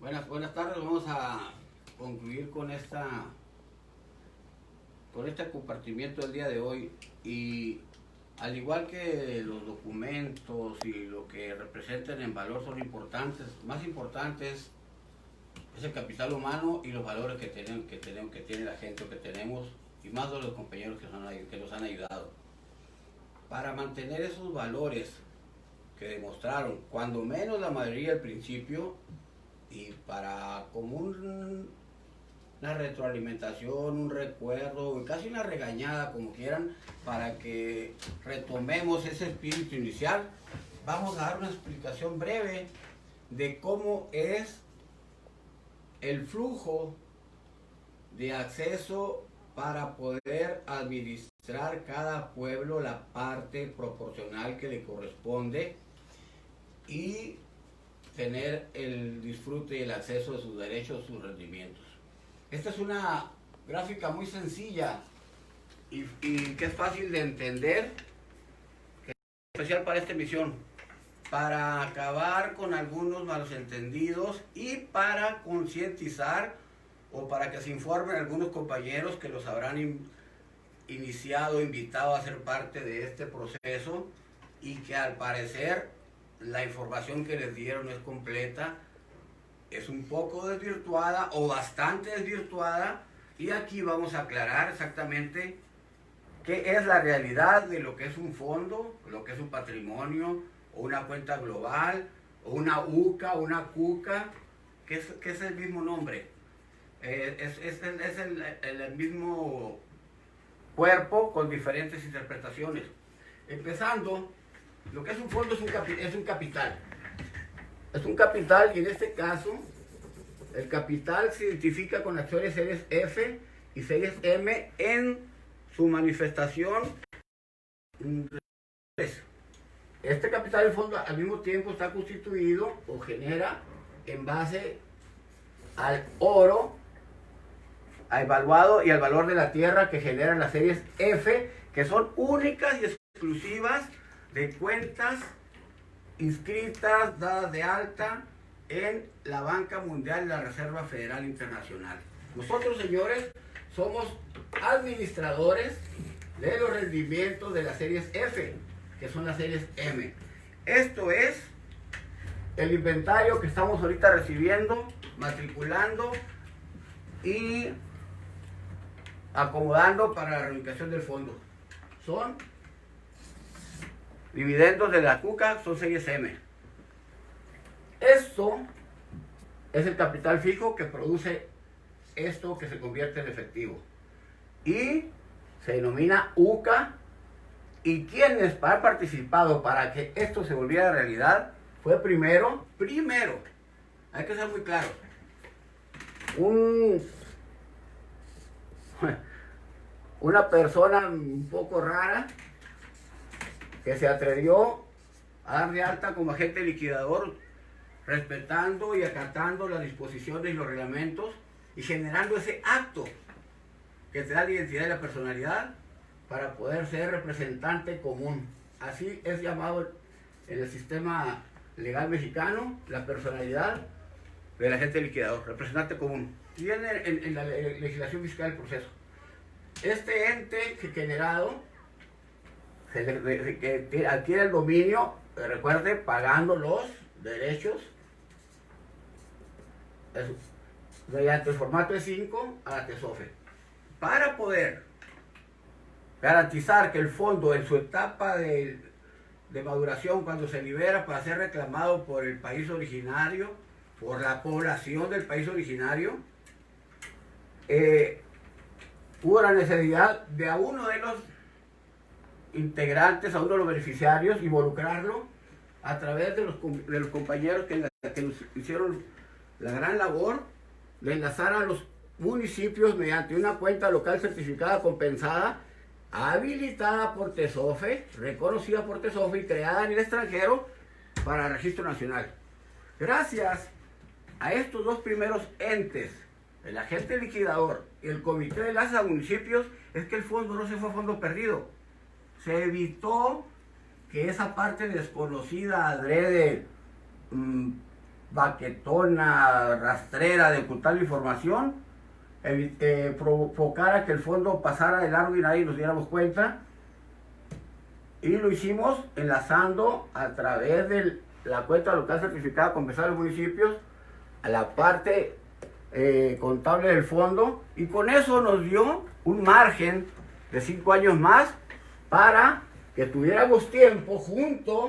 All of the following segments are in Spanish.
Buenas tardes. Vamos a concluir con este compartimiento del día de hoy. Y al igual que los documentos y lo que representan en valor son importantes, más importantes es el capital humano y los valores que tiene la gente o que tenemos, y más de los compañeros que nos han ayudado. Para mantener esos valores que demostraron, cuando menos la mayoría al principio, y para como una retroalimentación, un recuerdo, casi una regañada, como quieran, para que retomemos ese espíritu inicial, vamos a dar una explicación breve de cómo es el flujo de acceso para poder administrar cada pueblo la parte proporcional que le corresponde y tener el disfrute y el acceso de sus derechos, sus rendimientos. Esta es una gráfica muy sencilla y que es fácil de entender, que es especial para esta emisión, para acabar con algunos malos entendidos y para concientizar o para que se informen algunos compañeros que los habrán iniciado, invitado a ser parte de este proceso, y que al parecer la información que les dieron no es completa, es un poco desvirtuada o bastante desvirtuada, y aquí vamos a aclarar exactamente qué es la realidad de lo que es un fondo, lo que es un patrimonio, o una cuenta global, o una UCA, una CUCA, que es el mismo nombre. Es el mismo cuerpo con diferentes interpretaciones. Empezando, lo que es un fondo es un capital. Es un capital, y en este caso, el capital se identifica con acciones series F y series M en su manifestación. Este capital del fondo al mismo tiempo está constituido o genera en base al oro evaluado y al valor de la tierra que generan las series F, que son únicas y exclusivas de cuentas inscritas, dadas de alta en la Banca Mundial y la Reserva Federal Internacional. Nosotros, señores, somos administradores de los rendimientos de las series F, que son las series M. Esto es el inventario que estamos ahorita recibiendo, matriculando y acomodando para la reubicación del fondo. Son dividendos de la CUCA, son series M. Esto es el capital fijo que produce esto que se convierte en efectivo y se denomina UCA. Y quienes han participado para que esto se volviera realidad fue primero, hay que ser muy claros, una persona un poco rara que se atrevió a dar de alta como agente liquidador, respetando y acatando las disposiciones y los reglamentos, y generando ese acto que te da la identidad y la personalidad para poder ser representante común. Así es llamado en el sistema legal mexicano la personalidad del agente liquidador, representante común. Viene en la legislación fiscal el proceso. Este ente generado que adquiere el dominio, recuerde, pagando los derechos mediante el formato E5 a la TESOFE. Para poder garantizar que el fondo en su etapa de maduración, cuando se libera para ser reclamado por el país originario, por la población del país originario, hubo la necesidad de a uno de los integrantes, a uno de los beneficiarios, involucrarlo a través de los compañeros que nos hicieron la gran labor de enlazar a los municipios mediante una cuenta local certificada compensada, habilitada por TESOFE, reconocida por TESOFE y creada en el extranjero para el registro nacional. Gracias a estos dos primeros entes, el agente liquidador y el comité de enlace a municipios, es que el fondo no se fue a fondo perdido. Se evitó que esa parte desconocida, adrede, baquetona, rastrera de ocultar la información, provocara que el fondo pasara de largo y nadie nos diéramos cuenta. Y lo hicimos enlazando a través de la cuenta local certificada con empresarios municipios a la parte contable del fondo, y con eso nos dio un margen de 5 años más para que tuviéramos tiempo junto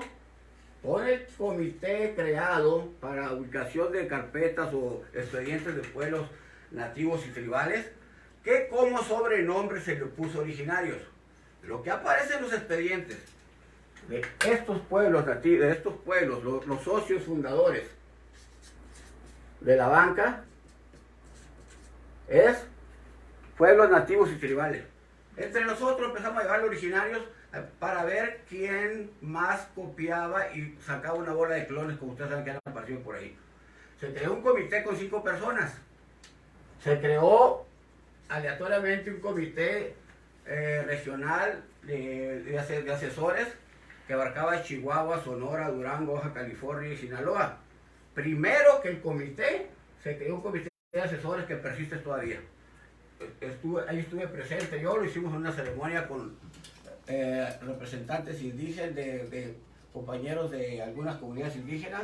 con el comité creado para ubicación de carpetas o expedientes de pueblos nativos y tribales, que como sobrenombre se le puso originarios. Lo que aparece en los expedientes de estos pueblos nativos, de estos pueblos, los socios fundadores de la banca, es pueblos nativos y tribales. Entre nosotros empezamos a llevar los originarios para ver quién más copiaba y sacaba una bola de clones, como ustedes saben que han aparecido por ahí. Se creó un comité con 5 personas. Se creó aleatoriamente un comité regional de asesores que abarcaba Chihuahua, Sonora, Durango, Baja California y Sinaloa. Primero que el comité, se creó un comité de asesores que persiste todavía. Ahí estuve presente, yo lo hicimos en una ceremonia con representantes indígenas, de compañeros de algunas comunidades indígenas,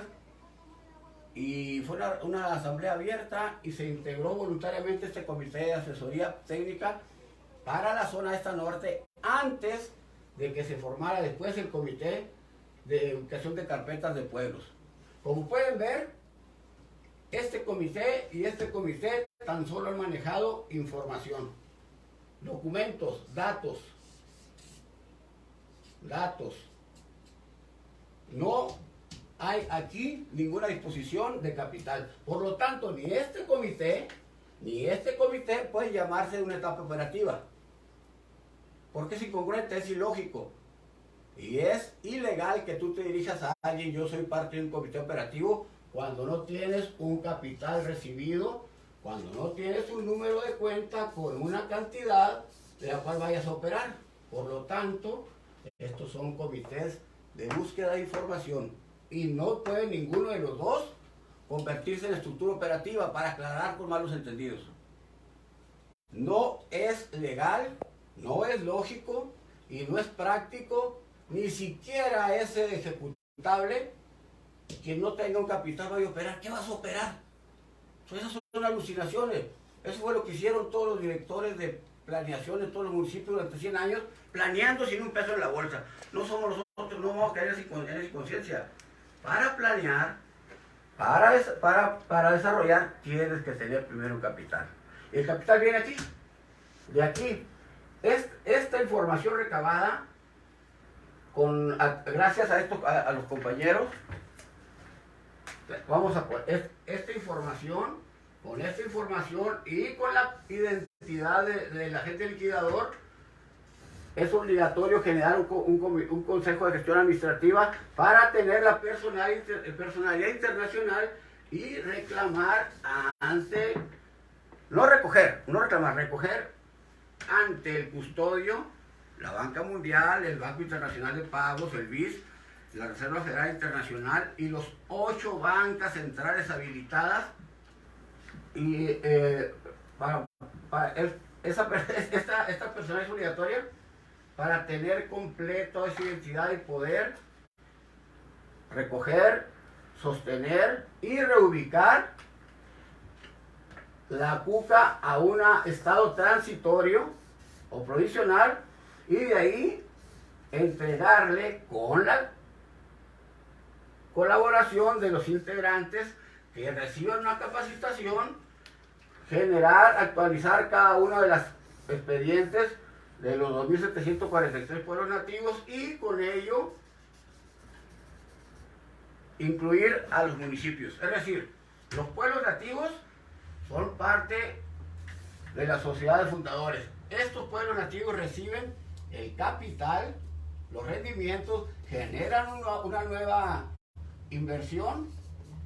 y fue una asamblea abierta y se integró voluntariamente este comité de asesoría técnica para la zona esta norte antes de que se formara después el comité de ubicación de carpetas de pueblos. Como pueden ver, este comité y este comité tan solo han manejado información, documentos, datos. No hay aquí ninguna disposición de capital. Por lo tanto, ni este comité puede llamarse de una etapa operativa, porque es incongruente, es ilógico y es ilegal que tú te dirijas a alguien: yo soy parte de un comité operativo, cuando no tienes un capital recibido, cuando no tienes un número de cuenta con una cantidad de la cual vayas a operar. Por lo tanto, estos son comités de búsqueda de información y no puede ninguno de los dos convertirse en estructura operativa, para aclarar con malos entendidos. No es legal, no es lógico y no es práctico, ni siquiera es ejecutable. Quien no tenga un capital vaya a operar. ¿Qué vas a operar? Pues esas son alucinaciones. Eso fue lo que hicieron todos los directores de planeación en todos los municipios durante 100 años, planeando sin un peso en la bolsa. No somos nosotros, no vamos a caer en esa conciencia. Para planear, para desarrollar, tienes que tener primero un capital. El capital viene aquí, de aquí. Esta información recabada, gracias a los compañeros, vamos a poner esta información, con esta información y con la identidad del agente liquidador. Es obligatorio generar un consejo de gestión administrativa para tener la personalidad internacional y reclamar recoger ante el custodio, la Banca Mundial, el Banco Internacional de Pagos, el BIS, la Reserva Federal Internacional y los 8 bancas centrales habilitadas. Y esta persona es obligatoria para tener completa esa identidad y poder recoger, sostener y reubicar la CUCA a un estado transitorio o provisional, y de ahí entregarle, con la colaboración de los integrantes que reciban una capacitación, actualizar cada uno de los expedientes de los 2.743 pueblos nativos, y con ello incluir a los municipios. Es decir, los pueblos nativos son parte de la sociedad de fundadores. Estos pueblos nativos reciben el capital, los rendimientos, generan una nueva inversión,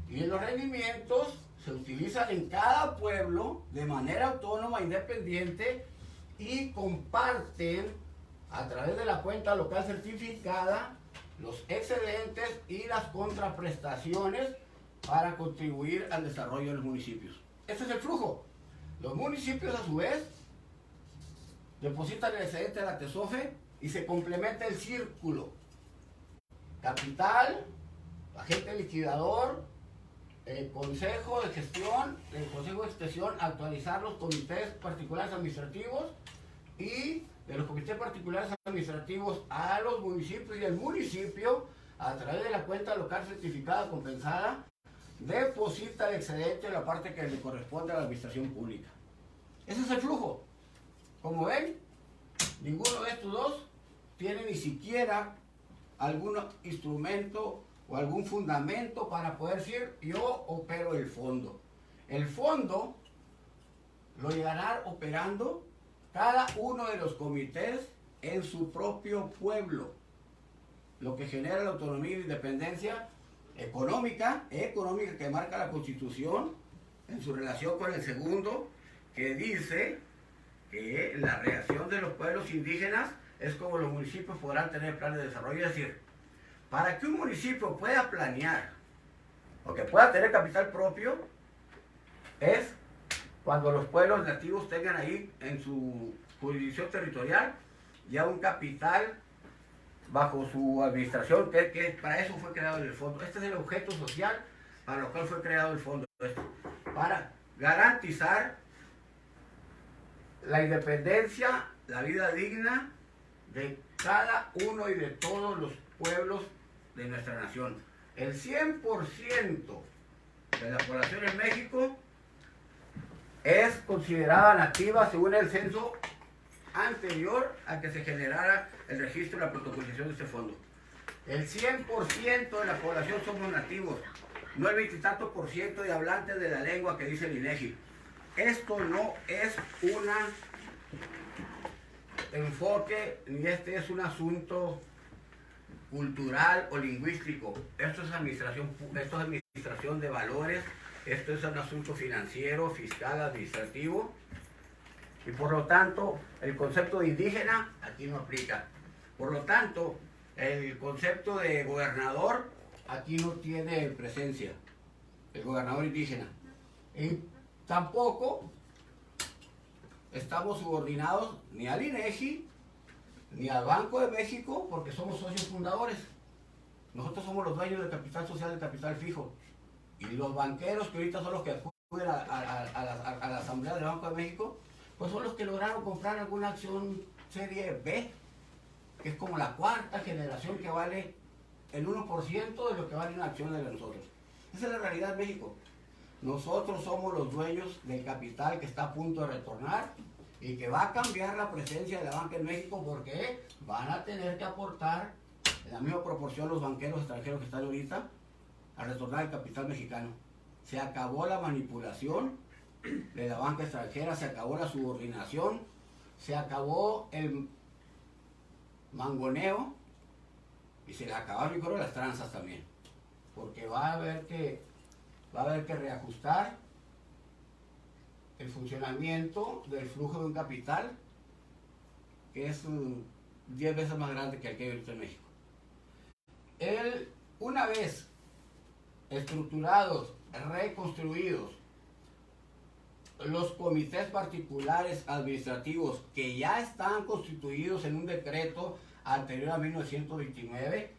y los rendimientos se utilizan en cada pueblo de manera autónoma, independiente, y comparten a través de la cuenta local certificada los excedentes y las contraprestaciones para contribuir al desarrollo de los municipios. Este es el flujo. Los municipios, a su vez, depositan el excedente a la TESOFE y se complementa el círculo. Capital, agente liquidador, el consejo de gestión, el consejo de extensión, actualizar los comités particulares administrativos y de los comités particulares administrativos a los municipios, y el municipio, a través de la cuenta local certificada compensada, deposita el excedente de la parte que le corresponde a la administración pública. Ese es el flujo. Como ven, ninguno de estos dos tiene ni siquiera algún instrumento o algún fundamento para poder decir yo opero el fondo. El fondo lo llegará operando cada uno de los comités en su propio pueblo, lo que genera la autonomía e independencia económica que marca la Constitución en su relación con el segundo, que dice que la relación de los pueblos indígenas es como los municipios podrán tener planes de desarrollo. Es decir, para que un municipio pueda planear o que pueda tener capital propio, es cuando los pueblos nativos tengan ahí en su jurisdicción territorial ya un capital bajo su administración, que para eso fue creado el fondo. Este es el objeto social para lo cual fue creado el fondo, para garantizar la independencia, la vida digna de cada uno y de todos los pueblos de nuestra nación. El 100% de la población en México es considerada nativa según el censo anterior a que se generara el registro y la protocolización de este fondo. El 100% de la población somos nativos, no el 20 y tanto por ciento de hablantes de la lengua que dice el INEGI. Esto no es un enfoque, ni este es un asunto cultural o lingüístico. Esto es administración de valores, esto es un asunto financiero, fiscal, administrativo, y por lo tanto el concepto de indígena aquí no aplica. Por lo tanto, el concepto de gobernador aquí no tiene presencia, el gobernador indígena. Y tampoco estamos subordinados ni al INEGI ni al Banco de México, porque somos socios fundadores. Nosotros somos los dueños del capital social, del capital fijo. Y los banqueros, que ahorita son los que acuden a la Asamblea del Banco de México, pues son los que lograron comprar alguna acción serie B, que es como la cuarta generación, que vale el 1% de lo que vale una acción de nosotros. Esa es la realidad de México. Nosotros somos los dueños del capital que está a punto de retornar y que va a cambiar la presencia de la banca en México, porque van a tener que aportar en la misma proporción los banqueros extranjeros que están ahorita a retornar el capital mexicano. Se acabó la manipulación de la banca extranjera, se acabó la subordinación, se acabó el mangoneo y se le acabaron, yo creo, las tranzas también, porque va a haber que reajustar el funcionamiento del flujo de un capital que es 10 veces más grande que el que hay ahorita en México. Una vez estructurados, reconstruidos, los comités particulares administrativos que ya están constituidos en un decreto anterior a 1929,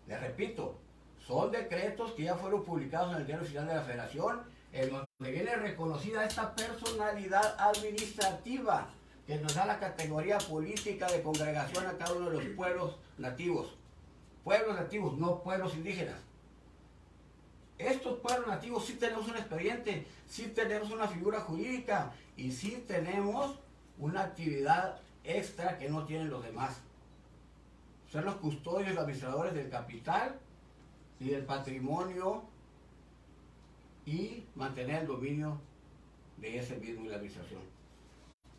les repito, son decretos que ya fueron publicados en el Diario Oficial de la Federación, en donde viene reconocida esta personalidad administrativa que nos da la categoría política de congregación a cada uno de los pueblos nativos, no pueblos indígenas. Estos pueblos nativos sí tenemos un expediente, sí tenemos una figura jurídica y sí tenemos una actividad extra que no tienen los demás. Ser los custodios y administradores del capital y del patrimonio y mantener el dominio de ese mismo y la administración.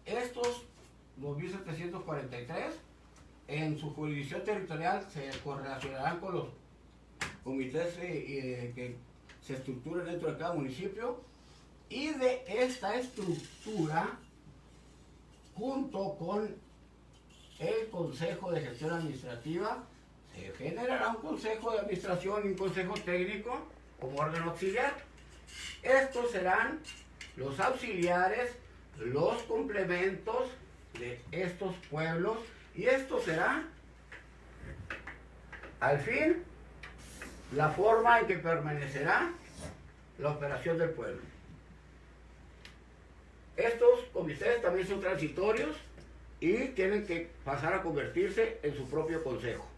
Estos 2.743 en su jurisdicción territorial se correlacionarán con los comités que se estructuran dentro de cada municipio, y de esta estructura, junto con el Consejo de Gestión Administrativa, se generará un consejo de administración y un consejo técnico como órgano auxiliar. Estos serán los auxiliares, los complementos de estos pueblos, y esto será, al fin, la forma en que permanecerá la operación del pueblo. Estos comités también son transitorios y tienen que pasar a convertirse en su propio consejo.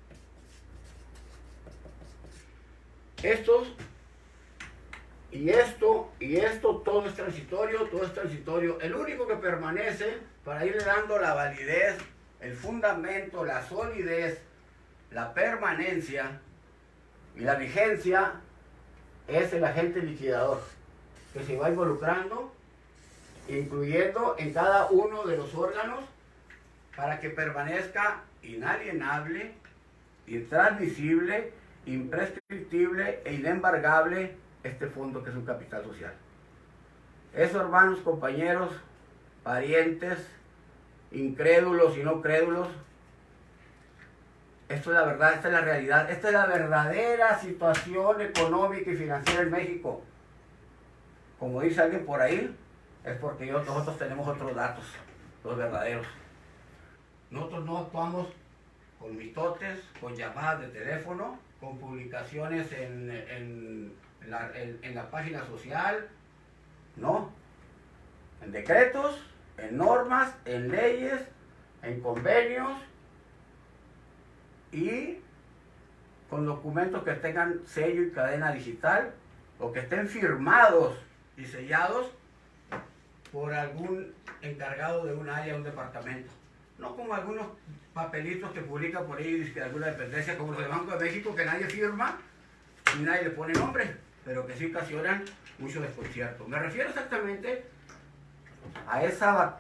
Estos y esto, todo es transitorio, todo es transitorio. El único que permanece para irle dando la validez, el fundamento, la solidez, la permanencia y la vigencia es el agente liquidador, que se va involucrando, incluyendo en cada uno de los órganos, para que permanezca inalienable, intransmisible, imprescriptible e inembargable este fondo, que es un capital social. Eso, hermanos, compañeros, parientes, incrédulos y no crédulos, esto es la verdad, esta es la realidad, esta es la verdadera situación económica y financiera en México. Como dice alguien por ahí, es porque nosotros tenemos otros datos, los verdaderos. Nosotros no actuamos con mitotes, con llamadas de teléfono, con publicaciones en la página social, no. En decretos, en normas, en leyes, en convenios y con documentos que tengan sello y cadena digital o que estén firmados y sellados por algún encargado de un área, un departamento. No como algunos papelitos que publican por ahí de alguna dependencia, como los de Banco de México, que nadie firma y nadie le pone nombre, pero que sí ocasionan mucho desconcierto. Me refiero exactamente a esa,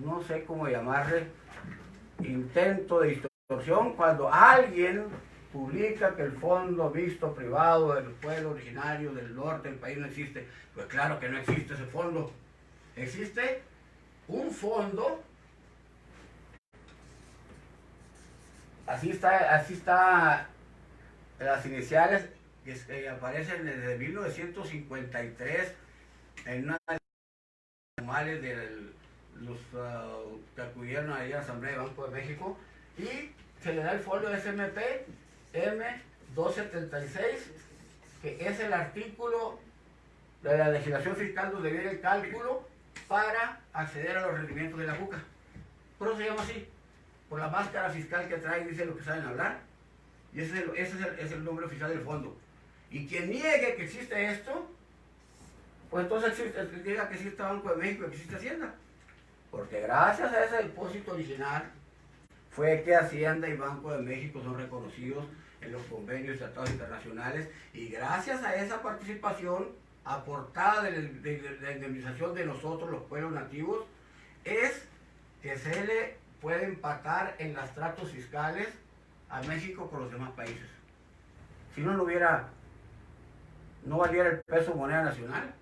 no sé cómo llamarle, intento de distorsión, cuando alguien publica que el fondo mixto privado del pueblo originario del norte del país no existe. Pues claro que no existe ese fondo. Existe un fondo, así está las iniciales que aparecen desde 1953 en una de las manuales de los que acudieron a la Asamblea de Banco de México, y se le da el folio SMP M276, que es el artículo de la legislación fiscal donde viene el cálculo para acceder a los rendimientos de la JUCA. Por eso se llama así, por la máscara fiscal que trae, dice lo que saben hablar, y ese es el nombre oficial del fondo. Y quien niegue que existe esto, pues entonces diga que existe Banco de México, que existe Hacienda. Porque gracias a ese depósito original fue que Hacienda y Banco de México son reconocidos en los convenios y tratados internacionales, y gracias a esa participación aportada de la indemnización de nosotros, los pueblos nativos, es que se le puede empatar en los tratos fiscales a México con los demás países. Si no valiera el peso moneda nacional,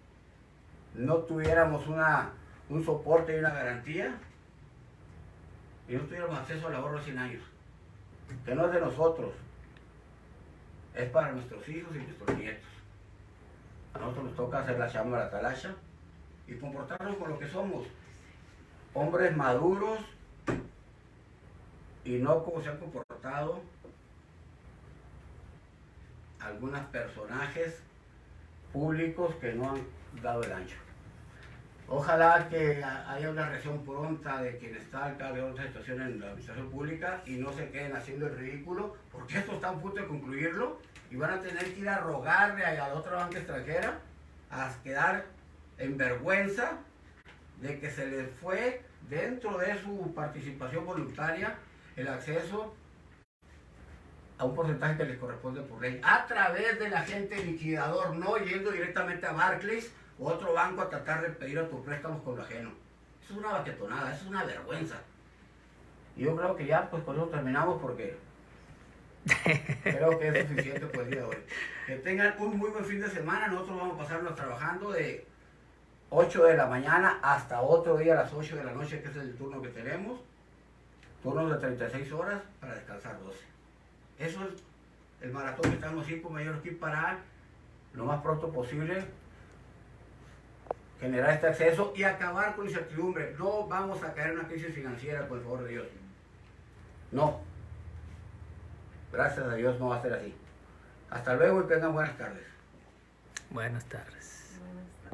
no tuviéramos un soporte y una garantía, y no tuviéramos acceso al ahorro de 100 años, que no es de nosotros, es para nuestros hijos y nuestros nietos. A nosotros nos toca hacer la chamba, la talacha, y comportarnos con lo que somos, hombres maduros, y no como se han comportado algunos personajes públicos que no han dado el ancho. Ojalá que haya una reacción pronta de quien está al cargo de otra situación en la administración pública y no se queden haciendo el ridículo, porque esto está a punto de concluirlo y van a tener que ir a rogarle a la otra banca extranjera a quedar en vergüenza de que se les fue dentro de su participación voluntaria el acceso a un porcentaje que les corresponde por ley, a través del agente liquidador, no yendo directamente a Barclays o otro banco a tratar de pedir a tus préstamos con lo ajeno. Eso es una baquetonada, eso es una vergüenza. Y yo creo que ya pues con eso terminamos, porque creo que es suficiente por el día de hoy. Que tengan un muy buen fin de semana. Nosotros vamos a pasarnos trabajando de 8 de la mañana hasta otro día a las 8 de la noche, que es el turno que tenemos. Turnos de 36 horas para descansar 12. Eso es el maratón que estamos haciendo, mayor aquí para lo más pronto posible, generar este acceso y acabar con la incertidumbre. No vamos a caer en una crisis financiera, por el favor de Dios. No. Gracias a Dios no va a ser así. Hasta luego y tengan buenas tardes. Buenas tardes.